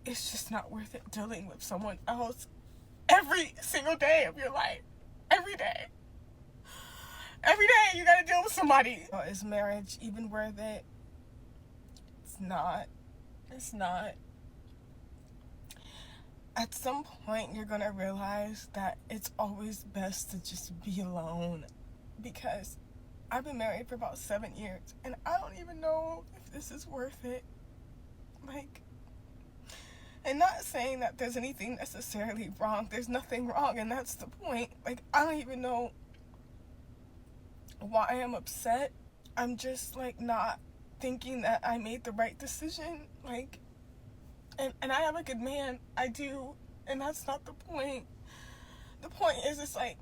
it's just not worth it dealing with someone else every single day of your life. Every day. Every day you gotta deal with somebody. Is marriage even worth it? It's not. It's not. At some point, you're gonna realize that it's always best to just be alone. Because I've been married for about 7 years, and I don't even know if this is worth it. Like, and not saying that there's anything necessarily wrong. There's nothing wrong, and that's the point. Like, I don't even know why I'm upset. I'm just, like, not thinking that I made the right decision. Like, and I have a good man. I do. And that's not the point. The point is, it's like,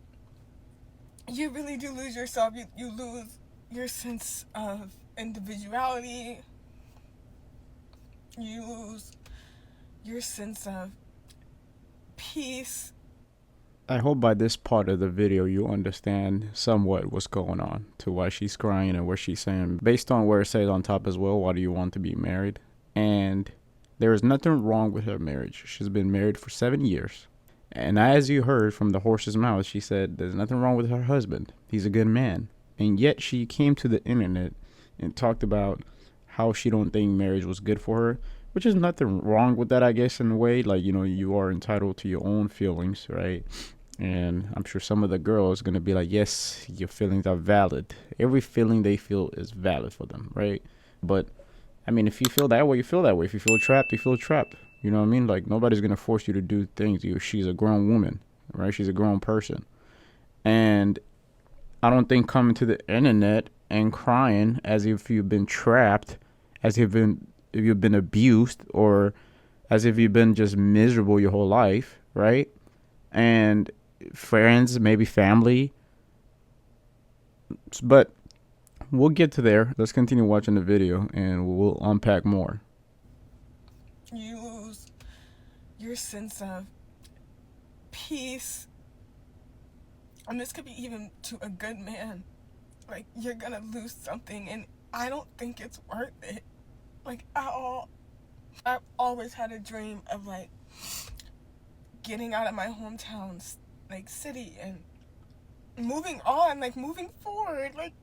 you really do lose yourself. You lose your sense of individuality. You lose your sense of peace. I hope by this part of the video you understand somewhat what's going on to why she's crying and what she's saying. Based on where it says on top as well, why do you want to be married? And there is nothing wrong with her marriage. She's been married for 7 years. And as you heard from the horse's mouth, she said there's nothing wrong with her husband. He's a good man. And yet she came to the internet and talked about how she don't think marriage was good for her, which is nothing wrong with that, I guess, in a way. Like, you know, you are entitled to your own feelings, right? And I'm sure some of the girls going to be like, yes, your feelings are valid. Every feeling they feel is valid for them, right? But, I mean, if you feel that way, you feel that way. If you feel trapped, you feel trapped. You know what I mean? Like, nobody's going to force you to do things. She's a grown woman, right? She's a grown person. And I don't think coming to the internet and crying as if you've been trapped, as if you've been abused, or as if you've been just miserable your whole life, right? And friends, maybe family. But we'll get to there. Let's continue watching the video and we'll unpack more. You lose your sense of peace. And this could be even to a good man. Like, you're gonna lose something, and I don't think it's worth it. Like, at all. I've always had a dream of, like, getting out of my hometown, like, city, and moving on, like, moving forward. Like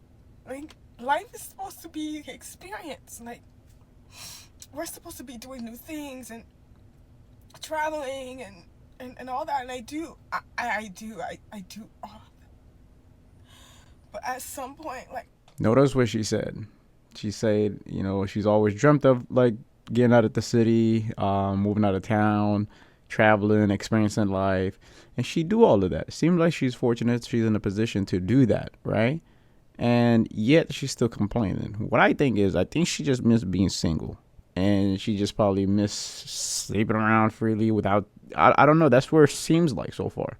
life is supposed to be experience. Like, we're supposed to be doing new things and traveling and all that, and I do all of that. But at some point, like, Notice what she said. She said, you know, she's always dreamt of like getting out of the city, moving out of town, traveling, experiencing life, and she do all of that. Seems like she's fortunate. She's in a position to do that, right? And yet she's still complaining. What I think she just missed being single, and she just probably missed sleeping around freely without. I don't know. That's where it seems like so far.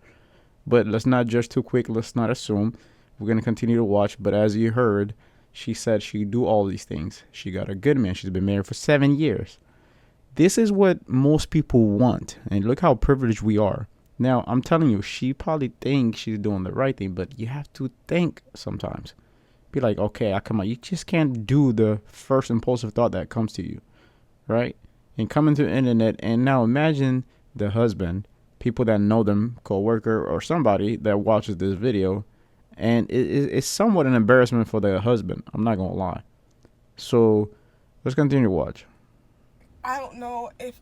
But let's not judge too quick. Let's not assume. We're gonna continue to watch. But as you heard, she said she do all these things. She got a good man. She's been married for 7 years. This is what most people want. And look how privileged we are. Now, I'm telling you, she probably thinks she's doing the right thing, but you have to think sometimes. Be like, okay, come on. You just can't do the first impulsive thought that comes to you, right? And come into the internet, and now imagine the husband, people that know them, co-worker or somebody that watches this video, and it's somewhat an embarrassment for the husband. I'm not gonna lie. So let's continue to watch. I don't know if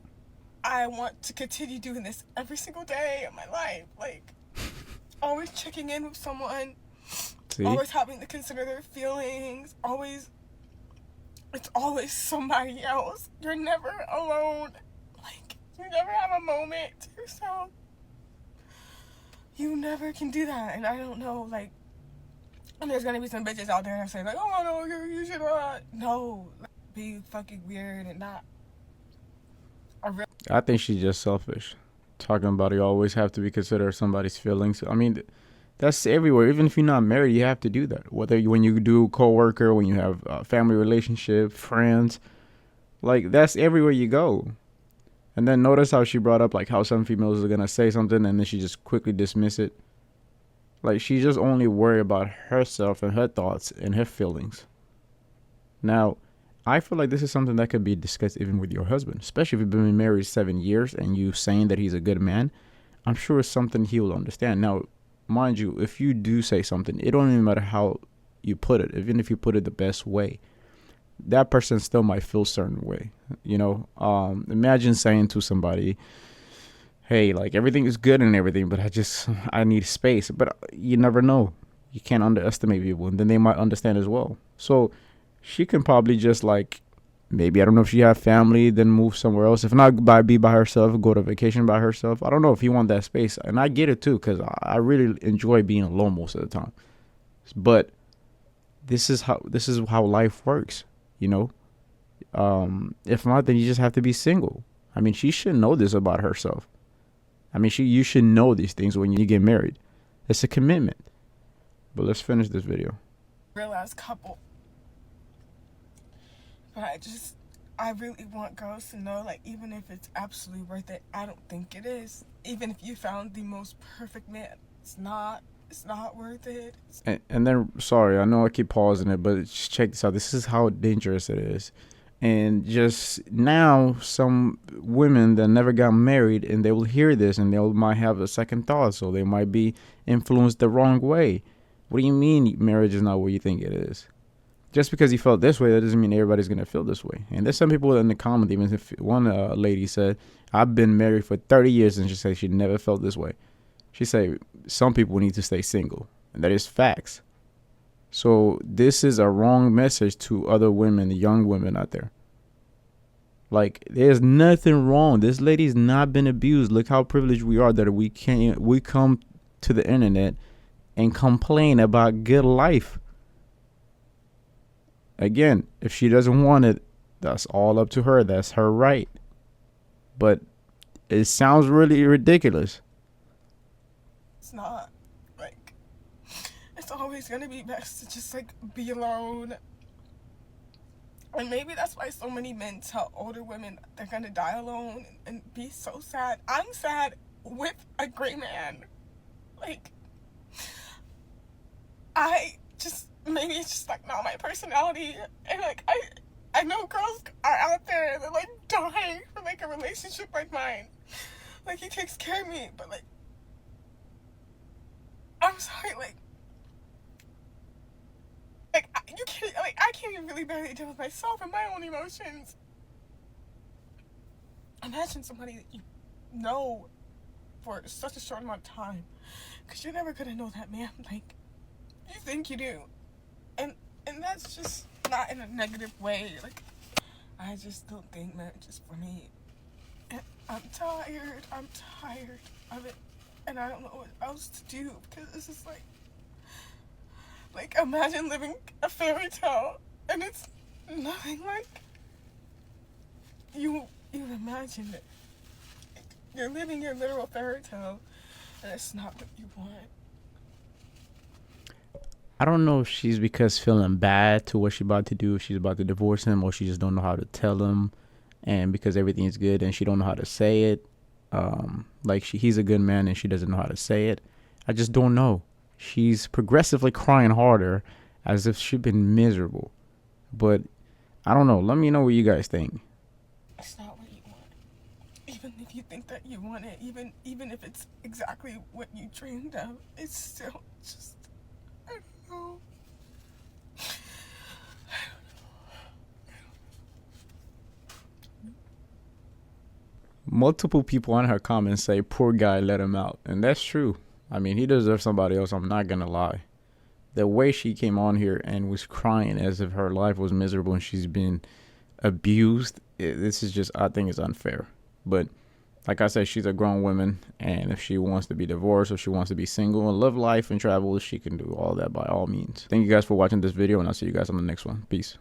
I want to continue doing this every single day of my life. Like, always checking in with someone, See? always having to consider their feelings, it's always somebody else. You're never alone. Like, you never have a moment to yourself. You never can do that. And I don't know, like, and there's gonna be some bitches out there that say, like, oh no, you should not. No, like, be fucking weird and not. I think she's just selfish. Talking about you always have to be consider somebody's feelings. I mean, that's everywhere. Even if you're not married, you have to do that. Whether when you do co-worker, when you have a family relationship, friends, like that's everywhere you go. And then notice how she brought up like how some females are gonna say something and then she just quickly dismiss it. Like she just only worry about herself and her thoughts and her feelings. Now, I feel like this is something that could be discussed even with your husband, especially if you've been married 7 years and you saying that he's a good man. I'm sure it's something he will understand. Now, mind you, if you do say something, it don't even matter how you put it, even if you put it the best way, that person still might feel a certain way. Imagine saying to somebody, hey, like everything is good and everything, but I need space. But you never know. You can't underestimate people, and then they might understand as well. So she can probably just like, maybe, I don't know if she have family, then move somewhere else. If not, be by herself, go to vacation by herself. I don't know if you want that space, and I get it too, because I really enjoy being alone most of the time. But this is how life works, you know. If not, then you just have to be single. I mean, she should know this about herself. I mean, you should know these things when you get married. It's a commitment. But let's finish this video. Realized couple. But I really want girls to know, like, even if it's absolutely worth it, I don't think it is. Even if you found the most perfect man, it's not worth it. And then, sorry, I know I keep pausing it, but just check this out. This is how dangerous it is. And just now, some women that never got married, and they will hear this, and they might have a second thought, so they might be influenced the wrong way. What do you mean marriage is not what you think it is? Just because you felt this way, that doesn't mean everybody's going to feel this way. And there's some people in the comment, even if one lady said, I've been married for 30 years, and she said she never felt this way. She said some people need to stay single, and that is facts. So this is a wrong message to other women, young women out there. Like, there's nothing wrong. This lady's not been abused. Look how privileged we are that we come to the internet and complain about good life. Again, if she doesn't want it, that's all up to her. That's her right. But it sounds really ridiculous. It's not. Like, it's always gonna be best to just, like, be alone. And maybe that's why so many men tell older women they're gonna die alone and be so sad. I'm sad with a great man. Like, maybe it's just, like, not my personality. And, like, I know girls are out there and they're, like, dying for, like, a relationship like mine. Like, he takes care of me, but, like, I'm sorry, I can't even really barely deal with myself and my own emotions. Imagine somebody that you know for such a short amount of time, because you're never gonna know that man like you think you do, and that's just not in a negative way. Like, I just don't think marriage is for me. And I'm tired of it, and I don't know what else to do, because this is like, imagine living a fairy tale, and it's nothing like you imagine it. You're living your literal fairy tale, and it's not what you want. I don't know if she's because feeling bad to what she's about to do, if she's about to divorce him, or she just don't know how to tell him, and because everything is good and she don't know how to say it. He's a good man and she doesn't know how to say it. I just don't know. She's progressively crying harder as if she's been miserable. But I don't know. Let me know what you guys think. It's not what you want. Even if you think that you want it, even if it's exactly what you dreamed of, it's still just, I don't know. Multiple people on her comments say, poor guy, let him out. And that's true. I mean, he deserves somebody else. I'm not going to lie. The way she came on here and was crying as if her life was miserable and she's been abused, this is just, I think it's unfair. But like I said, she's a grown woman. And if she wants to be divorced or she wants to be single and live life and travel, she can do all that by all means. Thank you guys for watching this video, and I'll see you guys on the next one. Peace.